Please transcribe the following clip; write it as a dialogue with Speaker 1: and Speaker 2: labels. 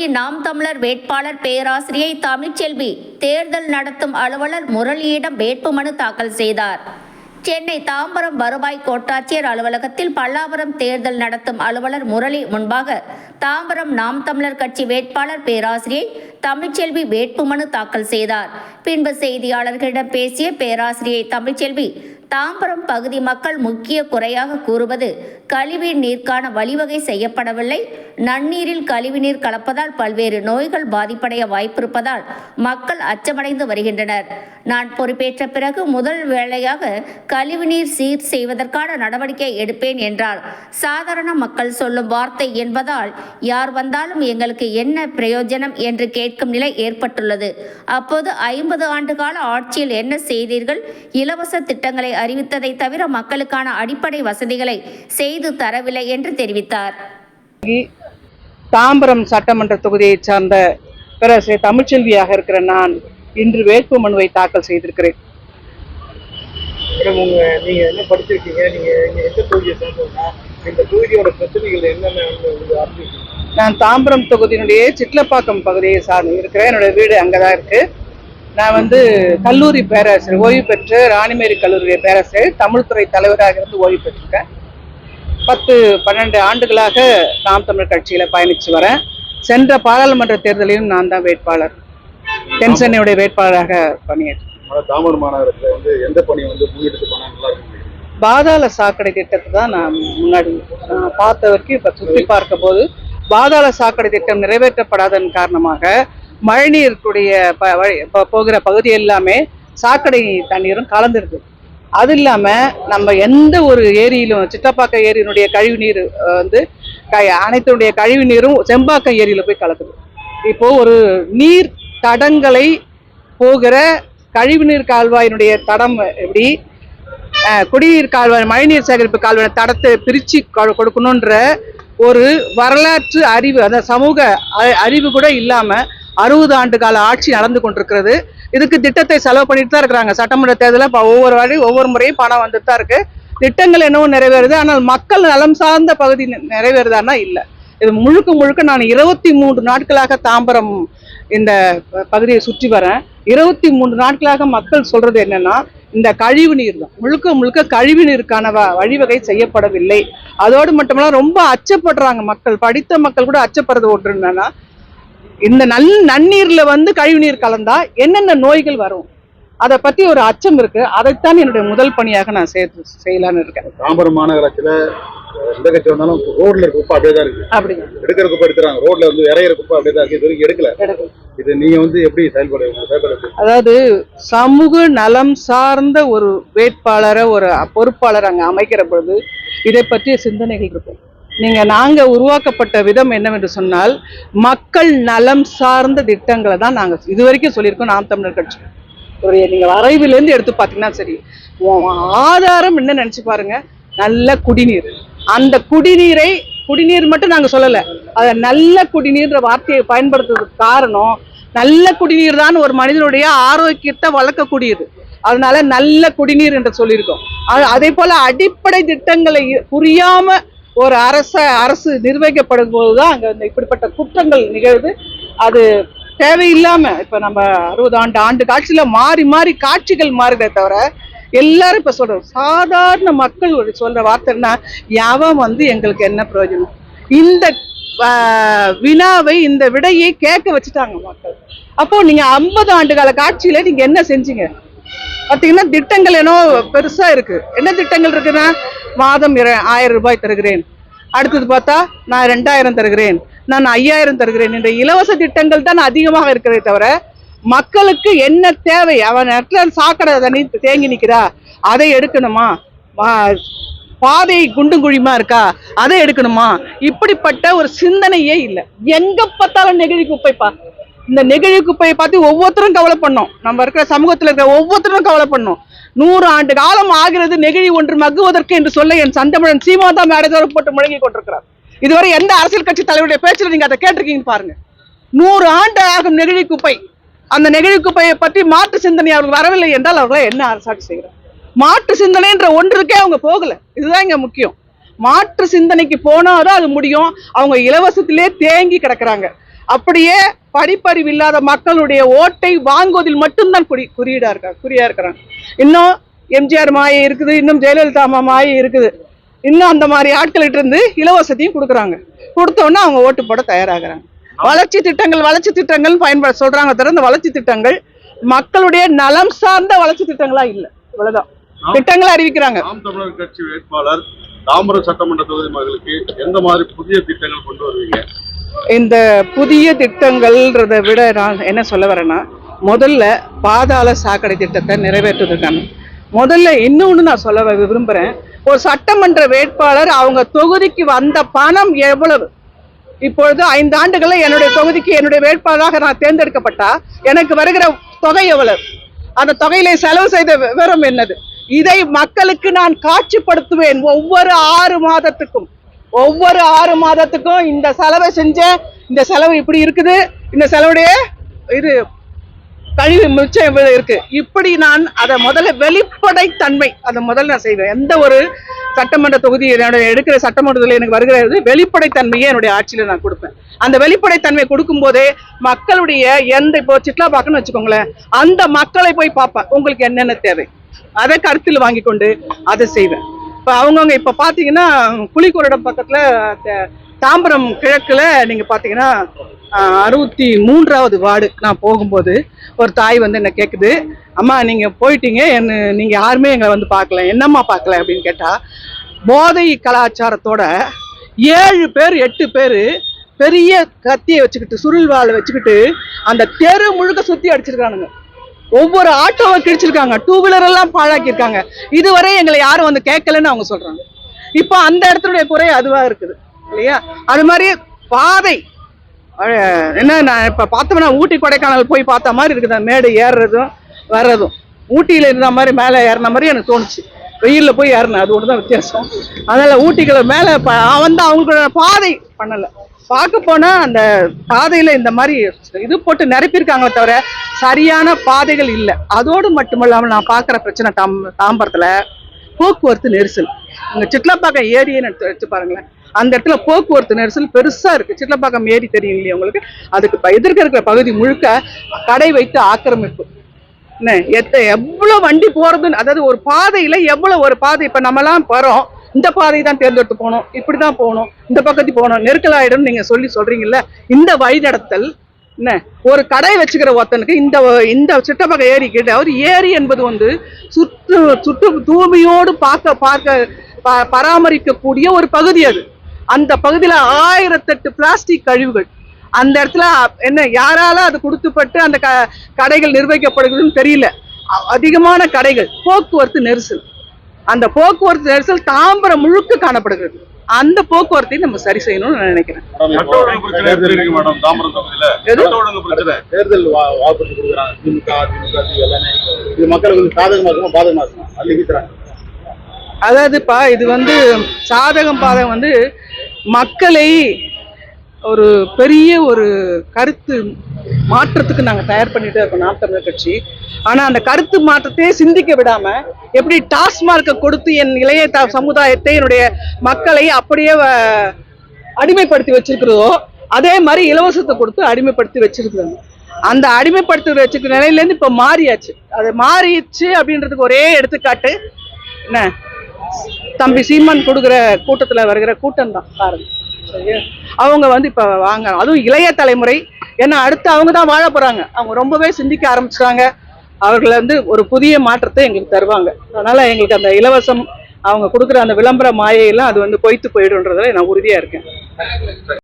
Speaker 1: தொகுதி நாம் தமிழர் வேட்பாளர் பேராசிரியை தமிழ்ச்செல்வி தேர்தல் நடத்தும் அலுவலர் முரளியிடம் வேட்புமனு தாக்கல் செய்தார். சென்னை தாம்பரம் வருவாய் கோட்டாட்சியர் அலுவலகத்தில் பல்லாவரம் தேர்தல் நடத்தும் அலுவலர் முரளி முன்பாக தாம்பரம் நாம் தமிழர் கட்சி வேட்பாளர் பேராசிரியை தமிழ்ச்செல்வி வேட்புமனு தாக்கல் செய்தார். பின்பு செய்தியாளர்களிடம் பேசிய பேராசிரியை தமிழ்ச்செல்வி, தாம்பரம் பகுதி மக்கள் முக்கிய குறையாக கூறுவது கழிவுநீர் நீருக்கான வழிவகை செய்யப்படவில்லை. நன்னீரில் கழிவுநீர் கலப்பதால் பல்வேறு நோய்கள் பாதிப்படைய வாய்ப்பிருப்பதால் மக்கள் அச்சமடைந்து வருகின்றனர். நான் பொறுப்பேற்ற பிறகு முதல் வேளையாக கழிவுநீர் சீர் செய்வதற்கான நடவடிக்கை எடுப்பேன் என்றார். சாதாரண மக்கள் சொல்லும் வார்த்தை என்பதால் யார் வந்தாலும் எங்களுக்கு என்ன பிரயோஜனம் என்று கேட்கும் நிலை ஏற்பட்டுள்ளது. அப்போது 50 ஆண்டு கால ஆட்சியில் என்ன செய்தீர்கள்? இலவச திட்டங்களை அறிவித்ததை தவிர மக்களுக்கான அடிப்படை வசதிகளை செய்து தரவில்லை என்று தெரிவித்தார்.
Speaker 2: தாம்பரம் சட்டமன்ற தொகுதியை சார்ந்த பேராசிரியர் தமிழ்ச்செல்வியாக இருக்கிற நான் இன்று வேட்பு மனுவை தாக்கல் செய்திருக்கிறேன்.
Speaker 3: நீங்க என்ன படிச்சிருக்கீங்க? நீங்க எந்த தொகுதியை சேர்ந்தவங்க? இந்த தொகுதியோட பிரச்சனைகள் என்னென்ன?
Speaker 2: நான் தாம்பரம் தொகுதியினுடைய சிட்லப்பாக்கம் பகுதியை சார்ந்து இருக்கிறேன். என்னோட வீடு அங்கதான் இருக்கு. நான் கல்லூரி பேராசிரியர், ஓய்வு பெற்று ராணிமேரி கல்லூரி பேராசிரியர், தமிழ்துறை தலைவராக இருந்து ஓய்வு பெற்றிருக்கேன். 10-12 ஆண்டுகளாக நாம் தமிழர் கட்சியில பயணிச்சு வரேன். சென்ற பாராளுமன்ற தேர்தலையும் நான் தான் வேட்பாளர், தென்சென்னையுடைய வேட்பாளராக பணியேற்றேன்.
Speaker 3: தாம்பரம் மாநகரத்தில் எந்த பணியை முன்னெடுத்து போனா நல்லா இருக்கும்?
Speaker 2: பாதாள சாக்கடை திட்டத்தை தான் நான் முன்னாடி பார்த்த வரைக்கும் இப்ப சுற்றி பார்க்க போது பாதாள சாக்கடை திட்டம் நிறைவேற்றப்படாதன் காரணமாக மழைநீருடைய போகிற பகுதி எல்லாமே சாக்கடை தண்ணீரும் கலந்துருக்கு. அது இல்லாம நம்ம எந்த ஒரு ஏரியிலும், சிட்டப்பாக்கம் ஏரியினுடைய கழிவு நீர் அனைத்துடைய கழிவு நீரும் செம்பாக்கம் ஏரியில போய் கலக்குது. இப்போ ஒரு நீர் தடங்களை போகிற கழிவுநீர் கால்வாயினுடைய தடம் எப்படி குடிநீர் கால்வாய், மழைநீர் சேகரிப்பு கால்வாய் தடத்தை பிரிச்சு கொடுக்கணுன்ற ஒரு வரலாற்று அறிவு, அந்த சமூக அறிவு கூட இல்லாம 60 ஆண்டு கால ஆட்சி நடந்து கொண்டிருக்கிறது. இதுக்கு திட்டத்தை செலவு பண்ணிட்டு தான் இருக்கிறாங்க. சட்டமன்ற தேர்தலில் ஒவ்வொரு முறையும் பணம் வந்துட்டு தான் இருக்கு. திட்டங்கள் என்னவோ நிறைவேறுது, ஆனால் மக்கள் நலம் சார்ந்த பகுதி நிறைவேறுதானா இல்லை. இது முழுக்க நான் 23 நாட்களாக தாம்பரம் இந்த பகுதியை சுற்றி வரேன். 23 நாட்களாக மக்கள் சொல்றது என்னன்னா, இந்த கழிவு நீர் தான், முழுக்க கழிவு நீருக்கான வழிவகை செய்யப்படவில்லை. அதோடு மட்டுமல்ல ரொம்ப அச்சப்படுறாங்க மக்கள். படித்த மக்கள் கூட அச்சப்படுறது ஒன்று என்னன்னா, இந்த நன்னீர்ல கழிவு நீர் கலந்தா என்னென்ன நோய்கள் வரும், அதை பத்தி ஒரு அச்சம் இருக்கு. அதைத்தான் என்னுடைய முதல் பணியாக நான் செய்யலான்னு இருக்கேன்.
Speaker 3: தாம்பரம் மாநகராட்சியில எந்த கட்சி வந்தாலும் ரோட்ல இருக்க குப்பை அப்படியே தான் இருக்கு.
Speaker 2: அப்படிங்க,
Speaker 3: எடுக்கிற குப்பை எடுத்துறாங்க, ரோட்ல இறையிற குப்பை அப்படியே தான் இருக்கு. இது வரைக்கும் எடுக்கல. இது நீங்க எப்படி செயல்பட?
Speaker 2: அதாவது சமூக நலம் சார்ந்த ஒரு வேட்பாளரை, ஒரு பொறுப்பாளர் அங்க அமைக்கிற பொழுது இதை பற்றிய சிந்தனைகள் இருக்கும். நாங்க உருவாக்கப்பட்ட விதம் என்னவென்று சொன்னால், மக்கள் நலம் சார்ந்த திட்டங்களை தான் நாங்க இதுவரைக்கும் சொல்லியிருக்கோம். நாம் தமிழர் கட்சி நீங்க வரைவிலிருந்து எடுத்து பாத்தீங்கன்னா சரி, ஆதாரம் என்ன நினைச்சு பாருங்க, நல்ல குடிநீர். அந்த குடிநீர் மட்டும் நாங்க சொல்லல, அத நல்ல குடிநீர்ன்ற வார்த்தையை பயன்படுத்துறதுக்கு காரணம், நல்ல குடிநீர் தான் ஒரு மனிதனுடைய ஆரோக்கியத்தை வளர்க்கக்கூடியது. அதனால நல்ல குடிநீர் என்று சொல்லியிருக்கோம். அதே போல அடிப்படை திட்டங்களை புரியாம ஒரு அரசு நிர்வகிக்கப்படும் போதுதான் அங்க இப்படிப்பட்ட குற்றங்கள் நிகழ்வு. அது தேவையில்லாம இப்ப நம்ம 60 ஆண்டு காட்சியில மாறி காட்சிகள் மாறுதே தவிர, எல்லாரும் இப்ப சொல்றோம், சாதாரண மக்கள் சொல்ற வார்த்தைன்னா, யாவன் எங்களுக்கு என்ன பிரயோஜனம்? இந்த வினாவை, இந்த விடையை கேட்க வச்சுட்டாங்க மக்கள். அப்போ நீங்க 50 ஆண்டு கால காட்சியில நீங்க என்ன செஞ்சீங்க பாத்தீங்கன்னா, திட்டங்கள் என்னோ பெருசா இருக்கு. என்ன திட்டங்கள் இருக்குன்னா, மாதம் 1000 ரூபாய் தருகிறேன், அடுத்தது பார்த்தா நான் 2000 தருகிறேன், நான் 5000 தருகிறேன் என்ற இலவச திட்டங்கள் தான் அதிகமாக இருக்கிறதே தவிர, மக்களுக்கு என்ன தேவை, அவன் இடத்துல சாக்கடை தண்ணி தேங்கி நிற்கிறா, அதை எடுக்கணுமா, பாதை குண்டும் குழிமா இருக்கா, அதை எடுக்கணுமா, இப்படிப்பட்ட ஒரு சிந்தனையே இல்லை. எங்க பார்த்தாலும் நெகிழி குப்பைப்பா. இந்த நெகிழி குப்பையை பார்த்து ஒவ்வொருத்தரும் கவலை பண்ணோம். நம்ம இருக்கிற சமூகத்தில் இருக்கிற ஒவ்வொருத்தரும் கவலை பண்ணோம். 100 ஆண்டு காலம் ஆகிறது நெகிழி ஒன்று மக்குவதற்கு என்று சொல்ல என் சந்தமிழன் சீமாதான் மேடைதோறு போட்டு முழங்கி கொண்டிருக்கிறார். இதுவரை எந்த அரசியல் கட்சி தலைவருடைய பேச்சில் நீங்க அதை கேட்டிருக்கீங்க பாருங்க. 100 ஆண்டு ஆகும் நெகிழி குப்பை. அந்த நெகிழி குப்பையை பற்றி மாற்று சிந்தனை அவர்கள் வரவில்லை என்றால் அவர்களை என்ன அரசாட்சி செய்கிறார்? மாற்று சிந்தனைன்ற ஒன்றுக்கே அவங்க போகல. இதுதான் இங்க முக்கியம். மாற்று சிந்தனைக்கு போனாதான் அது முடியும். அவங்க இலவசத்திலே தேங்கி கிடக்குறாங்க. அப்படியே படிப்பறிவு இல்லாத மக்களுடைய ஓட்டை வாங்குவதில் மட்டும்தான் குறியா இருக்கிறாங்க. இன்னும் எம்ஜிஆர் மாயை இருக்குது, இன்னும் ஜெயலலிதா மாயை இருக்குது. இன்னும் அந்த மாதிரி ஆட்கள்கிட்ட இருந்து இலவசத்தையும் கொடுக்குறாங்க. கொடுத்தோன்னா அவங்க ஓட்டு போட தயாராகிறாங்க. வளர்ச்சி திட்டங்கள் பயன்பட சொல்றாங்க தவிர இந்த வளர்ச்சி திட்டங்கள் மக்களுடைய நலம் சார்ந்த வளர்ச்சி திட்டங்களா இல்லை. இவ்வளவுதான் திட்டங்களை அறிவிக்கிறாங்க.
Speaker 4: நாம் தமிழர் கட்சி வேட்பாளர் தாம்பரம் சட்டமன்ற தொகுதி மக்களுக்கு எந்த மாதிரி புதிய திட்டங்கள் கொண்டு வருவீங்க?
Speaker 2: இந்த புதிய திட்டங்கள்ன்றதை விட நான் என்ன சொல்ல வரேன்னா, முதல்ல பாதாள சாக்கடை திட்டத்தை நிறைவேற்றுவதற்கான முதல்ல இன்னொன்று நான் சொல்ல விரும்புகிறேன். ஒரு சட்டமன்ற வேட்பாளர் அவங்க தொகுதிக்கு வந்த பணம் எவ்வளவு? இப்பொழுது 5 ஆண்டுகளில் என்னுடைய தொகுதிக்கு என்னுடைய வேட்பாளராக நான் தேர்ந்தெடுக்கப்பட்டா எனக்கு வருகிற தொகை எவ்வளவு? அந்த தொகையிலே செலவு செய்த விவரம் என்னது? இதை மக்களுக்கு நான் காட்சிப்படுத்துவேன். ஒவ்வொரு 6 மாதத்துக்கும் இந்த செலவை செஞ்சேன், இந்த செலவு இப்படி இருக்குது, இந்த செலவுடைய இது கழிவு மிச்சம் இருக்கு. இப்படி நான் அதை முதல்ல வெளிப்படைத்தன்மை அதை முதல்ல நான் செய்வேன். எந்த ஒரு சட்டமன்ற தொகுதி எடுக்கிற சட்டமன்றத்தில் எனக்கு வருகிறது வெளிப்படைத்தன்மையை என்னுடைய ஆட்சியில நான் கொடுப்பேன். அந்த வெளிப்படைத்தன்மை கொடுக்கும் போதே மக்களுடைய இப்போ சிட்லா பார்க்கணும்னு வச்சுக்கோங்களேன், அந்த மக்களை போய் பார்ப்பேன். உங்களுக்கு என்னென்ன தேவை அதை கருத்தில் வாங்கி கொண்டு அதை செய்வேன். இப்போ அவங்கவுங்க இப்போ பார்த்தீங்கன்னா புலிக்கொள்ளிடம் பக்கத்துல தாம்பரம் கிழக்குல நீங்க பார்த்தீங்கன்னா 63வது வார்டு நான் போகும்போது ஒரு தாய் வந்து என்ன கேட்குது, அம்மா நீங்க போயிட்டீங்க, நீங்க யாருமே எங்களை வந்து பார்க்கல, என்னம்மா பார்க்கல அப்படின்னு கேட்டா, போதை கலாச்சாரத்தோட 7 பேர் 8 பேர் பெரிய கத்தியை வச்சுக்கிட்டு சுருள் வாழை வச்சுக்கிட்டு அந்த தெரு முழுக்க சுத்தி அடிச்சிருக்கானுங்க. ஒவ்வொரு ஆட்டோவை கிழிச்சிருக்காங்க, 2 வீலர் எல்லாம் பாழாக்கியிருக்காங்க. இதுவரை எங்களை யாரும் வந்து கேட்கலன்னு அவங்க சொல்றாங்க. இப்போ அந்த இடத்துடைய குறை அதுவா இருக்குது இல்லையா? அது மாதிரி பாதை என்ன, நான் இப்ப பார்த்தோம்னா ஊட்டி கொடைக்கானல் போய் பார்த்த மாதிரி இருக்குது. மேடு ஏறுறதும் வர்றதும் ஊட்டியில இருந்த மாதிரி மேலே ஏறின மாதிரி எனக்கு தோணுச்சு. வெயில்ல போய் ஏறினேன், அது ஒன்று தான் வித்தியாசம். அதனால ஊட்டிகளை மேலே வந்து அவங்களோட பாதை பண்ணலை. பார்க்க போனா அந்த பாதையில இந்த மாதிரி இது போட்டு நிரப்பியிருக்காங்க தவிர சரியான பாதைகள் இல்லை. அதோடு மட்டுமல்லாமல் நான் பார்க்குற பிரச்சனை தாம்பரத்துல போக்குவரத்து நெரிசல். இங்க சிட்லப்பாக்கம் ஏரின்னு எடுத்து பாருங்களேன், அந்த இடத்துல போக்குவரத்து நெரிசல் பெருசா இருக்கு. சிட்லப்பாக்கம் ஏரி தெரியும் இல்லையா உங்களுக்கு? அதுக்கு எதிர்க்க இருக்கிற பகுதி முழுக்க கடை வைத்து ஆக்கிரமிப்பு. எவ்வளவு வண்டி போறதுன்னு, அதாவது ஒரு பாதையில எவ்வளவு ஒரு பாதை இப்ப நம்மலாம் போறோம், இந்த பாதை தான் தேர்ந்தெடுத்து போகணும், இப்படிதான் போகணும், இந்த பக்கத்து போகணும், நெருக்கலாயிடும் நீங்க சொல்றீங்கல்ல. இந்த வழிநடத்தல் என்ன, ஒரு கடை வச்சுக்கிற ஒருத்தனுக்கு இந்த சிட்டப்பக்கம் ஏரி கேட்டு அவர் ஏரி என்பது வந்து சுற்று தூய்மையோடு பராமரிக்கக்கூடிய ஒரு பகுதி. அது அந்த பகுதியில 1008 பிளாஸ்டிக் கழிவுகள். அந்த இடத்துல என்ன யாரால அது கொடுத்துப்பட்டு அந்த கடைகள் நிர்வகிக்கப்படுகிறதுன்னு தெரியல. அதிகமான கடைகள், போக்குவரத்து நெரிசல். அந்த போக்குவரத்து நெரிசல் தாம்பரம் முழுக்க காணப்படுகிறது. அந்த போக்குவரத்தை நம்ம சரி செய்யணும்னு நான் நினைக்கிறேன்.
Speaker 4: தேர்தல் வாக்குறுதி கொடுக்குறாங்க திமுக எல்லாமே, இது மக்களுக்கு சாதகமாக பாதகமாக அறிவிக்கிறாங்க.
Speaker 2: அதாவதுப்பா இது வந்து சாதகம் பாதகம் வந்து மக்களை ஒரு பெரிய ஒரு கருத்து மாற்றத்துக்கு நாங்கள் தயார் பண்ணிட்டு இருக்கோம் நாம் தமிழர் கட்சி. ஆனால் அந்த கருத்து மாற்றத்தையே சிந்திக்க விடாம எப்படி டாஸ்மார்க்கை கொடுத்து என் இளைய சமுதாயத்தை என்னுடைய மக்களை அப்படியே அடிமைப்படுத்தி வச்சிருக்கிறதோ அதே மாதிரி இலவசத்தை கொடுத்து அடிமைப்படுத்தி வச்சிருக்கிறாங்க. அந்த அடிமைப்படுத்தி வச்சிருக்கிற நிலையிலேருந்து இப்போ மாறியாச்சு. அது மாறிடுச்சு அப்படின்றதுக்கு ஒரே எடுத்துக்காட்டு என்ன, தம்பி சீமான் கொடுக்குற கூட்டத்தில் வருகிற கூட்டம் தான் காரணம். அவங்க வந்து இப்ப வாங்க, அதுவும் இளைய தலைமுறை, ஏன்னா அடுத்து அவங்க தான் வாழ போறாங்க. அவங்க ரொம்பவே சிந்திக்க ஆரம்பிச்சாங்க. அவர்கள் வந்து ஒரு புதிய மாற்றத்தை எங்களுக்கு தருவாங்க. அதனால எங்களுக்கு அந்த இலவசம் அவங்க கொடுக்குற அந்த விளம்பர மாயையெல்லாம் அது வந்து பொய்த்து போயிடும்ன்றதுல நான் உறுதியா இருக்கேன்.